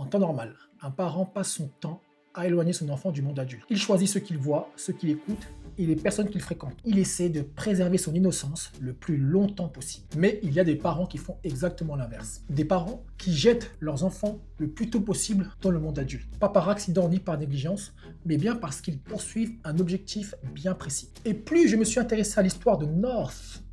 En temps normal, un parent passe son temps à éloigner son enfant du monde adulte. Il choisit ce qu'il voit, ce qu'il écoute et les personnes qu'il fréquente. Il essaie de préserver son innocence le plus longtemps possible. Mais il y a des parents qui font exactement l'inverse. Des parents qui jettent leurs enfants le plus tôt possible dans le monde adulte. Pas par accident ni par négligence, mais bien parce qu'ils poursuivent un objectif bien précis. Et plus je me suis intéressé à l'histoire de North,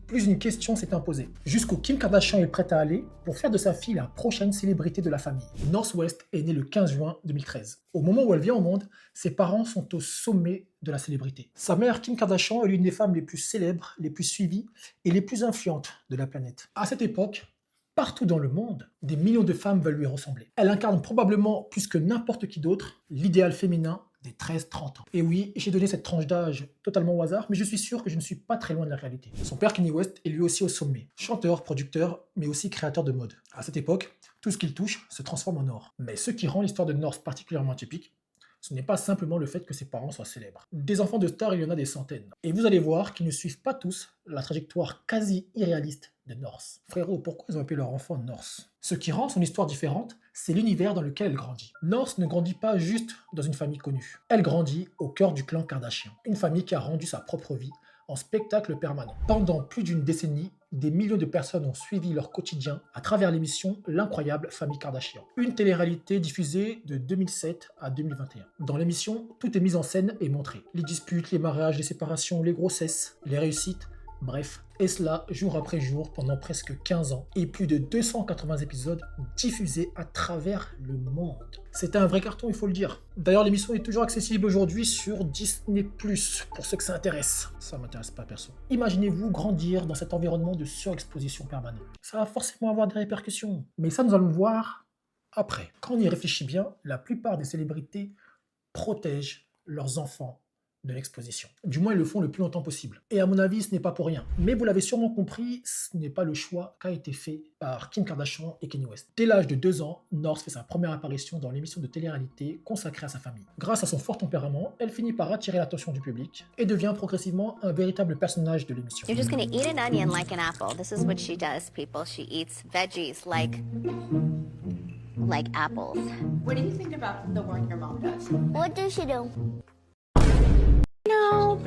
plus une question s'est imposée. Jusqu'où Kim Kardashian est prête à aller pour faire de sa fille la prochaine célébrité de la famille. North West est née le 15 juin 2013. Au moment où elle vient au monde, ses parents sont au sommet de la célébrité. Sa mère, Kim Kardashian, est l'une des femmes les plus célèbres, les plus suivies et les plus influentes de la planète. À cette époque, partout dans le monde, des millions de femmes veulent lui ressembler. Elle incarne probablement plus que n'importe qui d'autre l'idéal féminin des 13-30 ans. Et oui, j'ai donné cette tranche d'âge totalement au hasard, mais je suis sûr que je ne suis pas très loin de la réalité. Son père Kanye West est lui aussi au sommet. Chanteur, producteur, mais aussi créateur de mode. À cette époque, tout ce qu'il touche se transforme en or. Mais ce qui rend l'histoire de North particulièrement atypique, ce n'est pas simplement le fait que ses parents soient célèbres. Des enfants de stars, il y en a des centaines. Et vous allez voir qu'ils ne suivent pas tous la trajectoire quasi irréaliste de North. Frérot, pourquoi ils ont appelé leur enfant North? Ce qui rend son histoire différente, c'est l'univers dans lequel elle grandit. North ne grandit pas juste dans une famille connue. Elle grandit au cœur du clan Kardashian. Une famille qui a rendu sa propre vie en spectacle permanent. Pendant plus d'une décennie, des millions de personnes ont suivi leur quotidien à travers l'émission L'incroyable famille Kardashian. Une télé-réalité diffusée de 2007 à 2021. Dans l'émission, tout est mis en scène et montré. Les disputes, les mariages, les séparations, les grossesses, les réussites, bref. Et cela jour après jour pendant presque 15 ans et plus de 280 épisodes diffusés à travers le monde. C'était un vrai carton, il faut le dire. D'ailleurs, l'émission est toujours accessible aujourd'hui sur Disney+, pour ceux que ça intéresse. Ça m'intéresse pas perso. Imaginez-vous grandir dans cet environnement de surexposition permanente. Ça va forcément avoir des répercussions. Mais ça, nous allons le voir après. Quand on y réfléchit bien, la plupart des célébrités protègent leurs enfants de l'exposition. Du moins, ils le font le plus longtemps possible. Et à mon avis, ce n'est pas pour rien. Mais vous l'avez sûrement compris, ce n'est pas le choix qui a été fait par Kim Kardashian et Kanye West. Dès l'âge de 2 ans, North fait sa première apparition dans l'émission de télé-réalité consacrée à sa famille. Grâce à son fort tempérament, elle finit par attirer l'attention du public et devient progressivement un véritable personnage de l'émission. You're just gonna eat an onion like an apple. This is what she does, people. She eats veggies like apples. What do you think about the work your mom does? What does she do? No,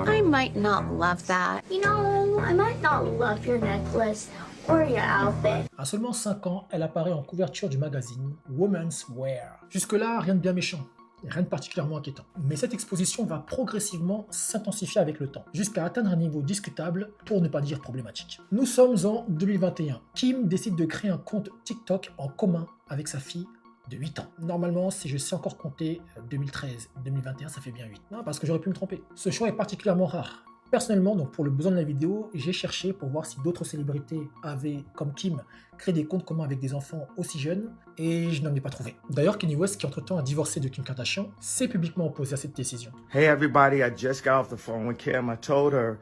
I might not love that. You know, I might not love your necklace or your outfit. À seulement 5 ans, elle apparaît en couverture du magazine Women's Wear. Jusque-là, rien de bien méchant. Rien de particulièrement inquiétant. Mais cette exposition va progressivement s'intensifier avec le temps, jusqu'à atteindre un niveau discutable, pour ne pas dire problématique. Nous sommes en 2021. Kim décide de créer un compte TikTok en commun avec sa fille de 8 ans. Normalement, si je sais encore compter 2013, 2021, ça fait bien 8. Non, parce que j'aurais pu me tromper. Ce choix est particulièrement rare. Personnellement, donc pour le besoin de la vidéo, j'ai cherché pour voir si d'autres célébrités avaient, comme Kim, créé des comptes communs avec des enfants aussi jeunes, et je n'en ai pas trouvé. D'ailleurs, Kanye West, qui entre-temps a divorcé de Kim Kardashian, s'est publiquement opposé à cette décision. Hey everybody, I just got off the phone with Kim. I told her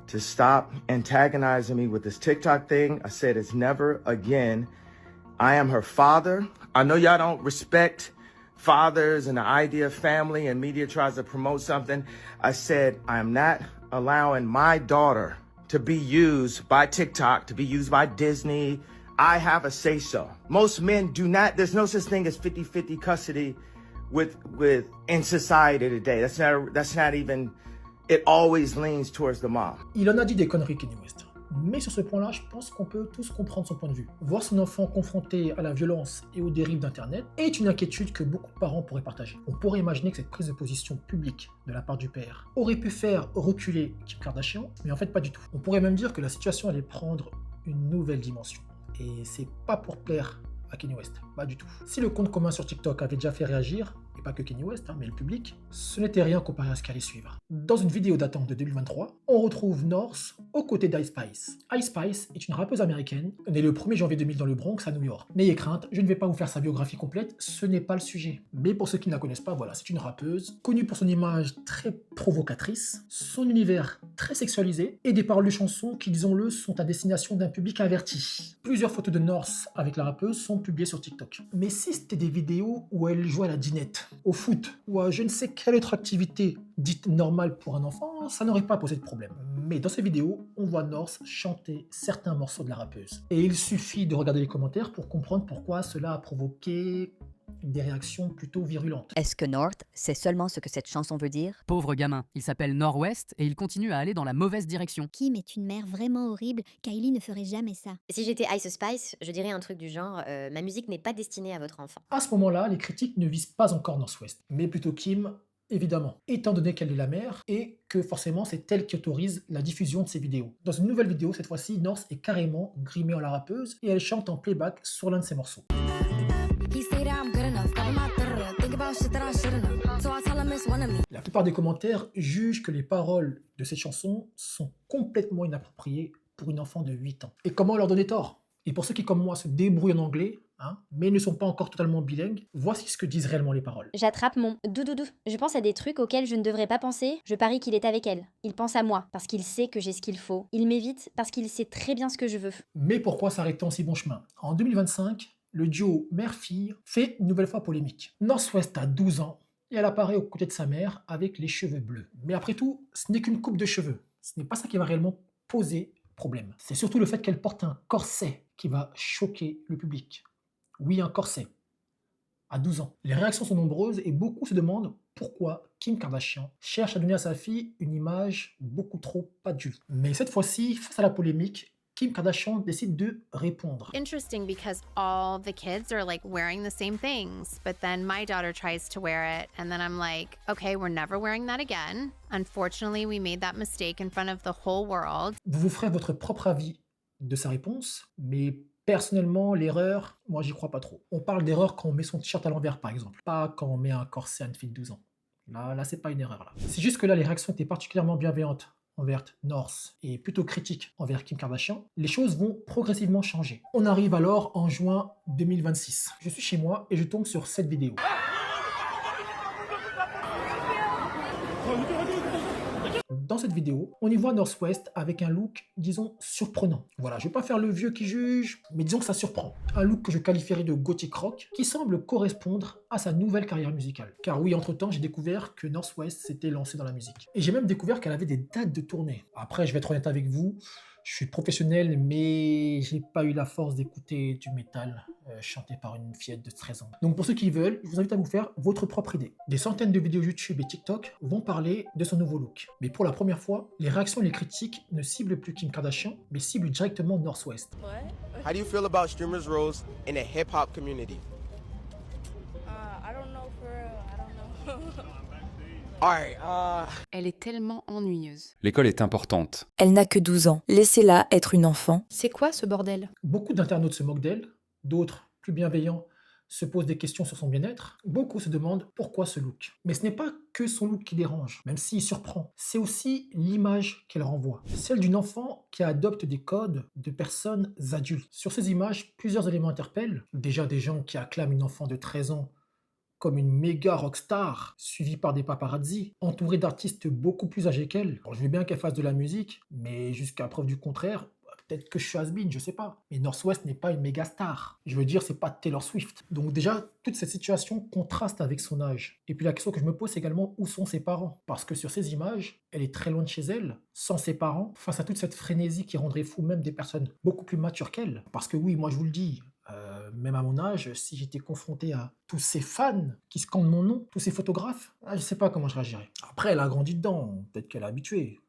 to stop antagonizing me with this TikTok thing. I said it's never again. I am her father. I know y'all don't respect fathers and the idea of family, and media tries to promote something. I said I am not allowing my daughter to be used by TikTok, to be used by Disney. I have a say-so. Most men do not, there's no such thing as 50-50 custody with in society today. That's not even, it always leans towards the mom. Il en a dit des conneries, Kanye West. Mais sur ce point-là, je pense qu'on peut tous comprendre son point de vue. Voir son enfant confronté à la violence et aux dérives d'Internet est une inquiétude que beaucoup de parents pourraient partager. On pourrait imaginer que cette prise de position publique de la part du père aurait pu faire reculer Kim Kardashian, mais en fait pas du tout. On pourrait même dire que la situation allait prendre une nouvelle dimension. Et c'est pas pour plaire à Kanye West, pas du tout. Si le compte commun sur TikTok avait déjà fait réagir, et pas que Kanye West, mais le public, ce n'était rien comparé à ce qui allait suivre. Dans une vidéo datant de 2023, on retrouve North aux côtés d'Ice Spice. Ice Spice est une rappeuse américaine, née le 1er janvier 2000 dans le Bronx à New York. N'ayez crainte, je ne vais pas vous faire sa biographie complète, ce n'est pas le sujet. Mais pour ceux qui ne la connaissent pas, voilà, c'est une rappeuse, connue pour son image très provocatrice, son univers très sexualisé, et des paroles de chansons qui, disons-le, sont à destination d'un public averti. Plusieurs photos de North avec la rappeuse sont publiées sur TikTok. Mais si c'était des vidéos où elle jouait à la dinette, au foot ou à je ne sais quelle autre activité dite normale pour un enfant, ça n'aurait pas posé de problème. Mais dans cette vidéo, on voit North chanter certains morceaux de la rappeuse. Et il suffit de regarder les commentaires pour comprendre pourquoi cela a provoqué des réactions plutôt virulentes. Est-ce que North sait seulement ce que cette chanson veut dire? Pauvre gamin, il s'appelle Nord-Ouest et il continue à aller dans la mauvaise direction. Kim est une mère vraiment horrible, Kylie ne ferait jamais ça. Si j'étais Ice Spice, je dirais un truc du genre ma musique n'est pas destinée à votre enfant. À ce moment-là, les critiques ne visent pas encore North-West, mais plutôt Kim, évidemment, étant donné qu'elle est la mère et que forcément c'est elle qui autorise la diffusion de ses vidéos. Dans une nouvelle vidéo, cette fois-ci, North est carrément grimée en la rappeuse et elle chante en playback sur l'un de ses morceaux. La plupart des commentaires jugent que les paroles de cette chanson sont complètement inappropriées pour une enfant de 8 ans. Et comment leur donner tort? Et pour ceux qui, comme moi, se débrouillent en anglais, mais ne sont pas encore totalement bilingues, voici ce que disent réellement les paroles. J'attrape mon doudoudou. Je pense à des trucs auxquels je ne devrais pas penser. Je parie qu'il est avec elle. Il pense à moi, parce qu'il sait que j'ai ce qu'il faut. Il m'évite, parce qu'il sait très bien ce que je veux. Mais pourquoi s'arrêter en si bon chemin? En 2025, le duo mère-fille fait une nouvelle fois polémique. North-West a 12 ans et elle apparaît aux côtés de sa mère avec les cheveux bleus. Mais après tout, ce n'est qu'une coupe de cheveux. Ce n'est pas ça qui va réellement poser problème. C'est surtout le fait qu'elle porte un corset qui va choquer le public. Oui, un corset. À 12 ans. Les réactions sont nombreuses et beaucoup se demandent pourquoi Kim Kardashian cherche à donner à sa fille une image beaucoup trop adulte. Mais cette fois-ci, face à la polémique, Kim Kardashian décide de répondre. Interesting because all the kids are like wearing the same things, but then my daughter tries to wear it, and then I'm like, okay, we're never wearing that again. Unfortunately, we made that mistake in front of the whole world. Vous vous ferez votre propre avis de sa réponse, mais personnellement, l'erreur, moi j'y crois pas trop. On parle d'erreur quand on met son t-shirt à l'envers par exemple, pas quand on met un corset à une fille de 12 ans. Là c'est pas une erreur là. C'est juste que là les réactions étaient particulièrement bienveillantes envers North et plutôt critiques envers Kim Kardashian. Les choses vont progressivement changer. On arrive alors en juin 2026. Je suis chez moi et je tombe sur cette vidéo. Dans cette vidéo, on y voit North-West avec un look, disons, surprenant. Voilà, je vais pas faire le vieux qui juge, mais disons que ça surprend. Un look que je qualifierais de gothic rock, qui semble correspondre à sa nouvelle carrière musicale. Car oui, entre-temps, j'ai découvert que North-West s'était lancé dans la musique. Et j'ai même découvert qu'elle avait des dates de tournée. Après, je vais être honnête avec vous, je suis professionnel, mais j'ai pas eu la force d'écouter du métal chanté par une fillette de 13 ans. Donc pour ceux qui veulent, je vous invite à vous faire votre propre idée. Des centaines de vidéos YouTube et TikTok vont parler de son nouveau look. Mais pour la première fois, les réactions et les critiques ne ciblent plus Kim Kardashian, mais ciblent directement North-West. How do you feel about streamers' roles in a hip-hop community? I don't know for real. I don't know. Elle est tellement ennuyeuse. L'école est importante. Elle n'a que 12 ans. Laissez-la être une enfant. C'est quoi ce bordel? Beaucoup d'internautes se moquent d'elle, d'autres, plus bienveillants, se posent des questions sur son bien-être. Beaucoup se demandent pourquoi ce look. Mais ce n'est pas que son look qui dérange, même s'il surprend. C'est aussi l'image qu'elle renvoie. Celle d'une enfant qui adopte des codes de personnes adultes. Sur ces images, plusieurs éléments interpellent. Déjà des gens qui acclament une enfant de 13 ans comme une méga rockstar, suivie par des paparazzi, entourée d'artistes beaucoup plus âgés qu'elle. Alors, je veux bien qu'elle fasse de la musique, mais jusqu'à preuve du contraire, peut-être que je suis has-been, je sais pas. Mais North-West n'est pas une méga star. Je veux dire, c'est pas Taylor Swift. Donc déjà, toute cette situation contraste avec son âge. Et puis la question que je me pose, c'est également où sont ses parents? Parce que sur ces images, elle est très loin de chez elle, sans ses parents, face à toute cette frénésie qui rendrait fou même des personnes beaucoup plus matures qu'elle. Parce que oui, moi je vous le dis, même à mon âge, si j'étais confronté à tous ces fans qui scandent mon nom, tous ces photographes, je sais pas comment je réagirais. Après, elle a grandi dedans, peut-être qu'elle est habituée.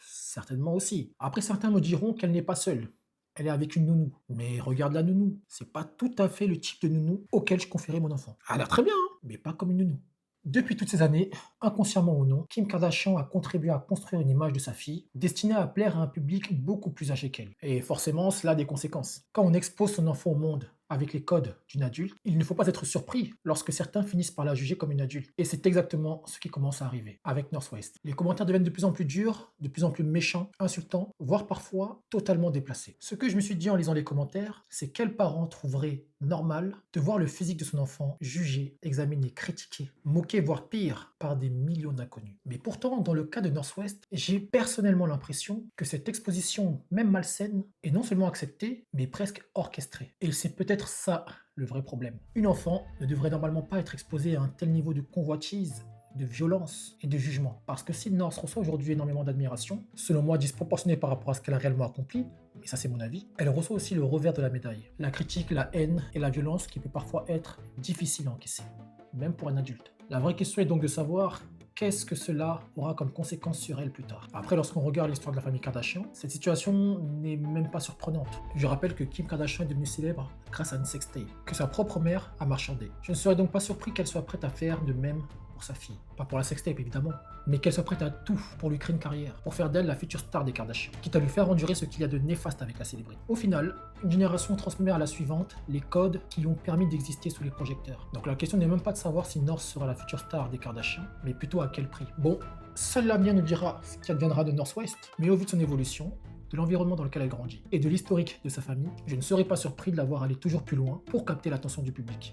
Certainement aussi. Après, certains me diront qu'elle n'est pas seule. Elle est avec une nounou. Mais regarde la nounou. C'est pas tout à fait le type de nounou auquel je confierais mon enfant. Elle a l'air très bien, mais pas comme une nounou. Depuis toutes ces années, inconsciemment ou non, Kim Kardashian a contribué à construire une image de sa fille destinée à plaire à un public beaucoup plus âgé qu'elle. Et forcément, cela a des conséquences. Quand on expose son enfant au monde avec les codes d'une adulte, il ne faut pas être surpris lorsque certains finissent par la juger comme une adulte. Et c'est exactement ce qui commence à arriver avec North-West. Les commentaires deviennent de plus en plus durs, de plus en plus méchants, insultants, voire parfois totalement déplacés. Ce que je me suis dit en lisant les commentaires, c'est quels parents trouveraient normal de voir le physique de son enfant jugé, examiné, critiqué, moqué, voire pire, par des millions d'inconnus. Mais pourtant, dans le cas de North-West, j'ai personnellement l'impression que cette exposition, même malsaine, est non seulement acceptée, mais presque orchestrée. Et c'est peut-être ça le vrai problème. Une enfant ne devrait normalement pas être exposée à un tel niveau de convoitise de violence et de jugement. Parce que si North reçoit aujourd'hui énormément d'admiration, selon moi disproportionnée par rapport à ce qu'elle a réellement accompli, et ça c'est mon avis, elle reçoit aussi le revers de la médaille. La critique, la haine et la violence qui peut parfois être difficile à encaisser, même pour un adulte. La vraie question est donc de savoir qu'est-ce que cela aura comme conséquence sur elle plus tard. Après, lorsqu'on regarde l'histoire de la famille Kardashian, cette situation n'est même pas surprenante. Je rappelle que Kim Kardashian est devenue célèbre grâce à une sextape, que sa propre mère a marchandé. Je ne serais donc pas surpris qu'elle soit prête à faire de même pour sa fille. Pas pour la sextape évidemment, mais qu'elle soit prête à tout pour lui créer une carrière, pour faire d'elle la future star des Kardashian, quitte à lui faire endurer ce qu'il y a de néfaste avec la célébrité. Au final, une génération transmet à la suivante les codes qui lui ont permis d'exister sous les projecteurs. Donc la question n'est même pas de savoir si North sera la future star des Kardashian, mais plutôt à quel prix. Bon, seul l'avenir nous dira ce qui adviendra de North West, mais au vu de son évolution, de l'environnement dans lequel elle grandit et de l'historique de sa famille, je ne serais pas surpris de la voir aller toujours plus loin pour capter l'attention du public.